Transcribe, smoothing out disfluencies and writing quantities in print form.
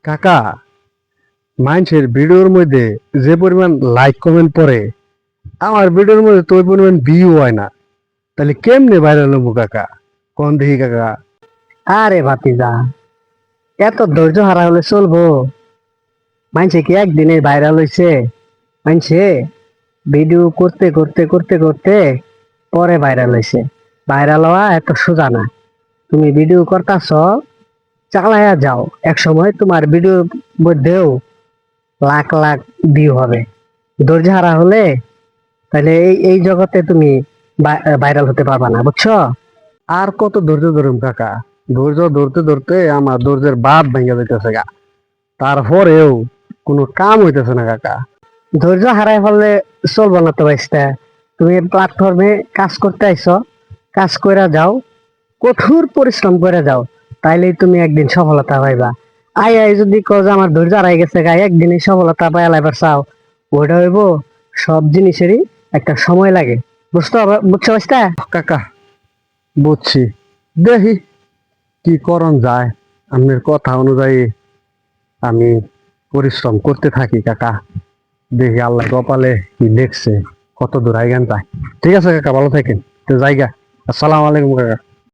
কাকা, মানুষের ভিডিওর মধ্যে যে পরিমাণ লাইক কমেন্ট পড়ে, আমার ভিডিওর মধ্যে তো ওই পরিমাণ ভিউ হয় না। তাহলে কেমনে ভাইরাল হবো কাকা? কোন দেখি কাকা। আরে ভাতিজা, এত ধৈর্য হারা হলে চলবো? মানছে কি একদিনে ভাইরাল হইছে? মানছে ভিডিও করতে করতে করতে করতে পরে ভাইরাল হইছে। ভাইরাল হওয়া এত সোজা না। তুমি ভিডিও করতাছ, চালায়া যাও, এক সময় তোমার ভিডিওর মধ্যেও লাখ লাখ ভিউ হবে। ধৈর্য হারা হলে তাহলে এই এই জগতে তুমি ভাইরাল হতে পারবা না, বুঝছো? আর কত ধৈর্য ধরুম কাকা? ধৈর্য ধরতে ধরতে আমার ধৈর্যের বাঁধ ভেঙে যাইতেছে গা। তারপরেও কোনো কাম হইতেছে না কাকা। ধৈর্য হারাই ফেললে চলবো না তো ভাইস্তা। তুমি প্ল্যাটফর্মে কাজ করতে আইছো, কাজ করে যাও, কঠোর পরিশ্রম করে যাও, তাইলেই তুমি একদিন সফলতা পাইবা। আই আই যদি কও যে আমার ধৈর্য হারাই গেছে গা, একদিনই সফলতা পাইয়া লাইবার চাও, ওইটা হইব। সব জিনিসেরই একটা সময় লাগে, বুঝছো ভাইস্তা? কাকা, বুঝছি। দেখি কি করণ যায়। আপনার কথা অনুযায়ী আমি পরিশ্রম করতে থাকি কাকা। দেখি আল্লাহ কপালে কি লেখছে, কত দূর আইগান যায়। ঠিক আছে কাকা, ভালো থাকেন। তো জায়গা। আসসালামু আলাইকুম কাকা।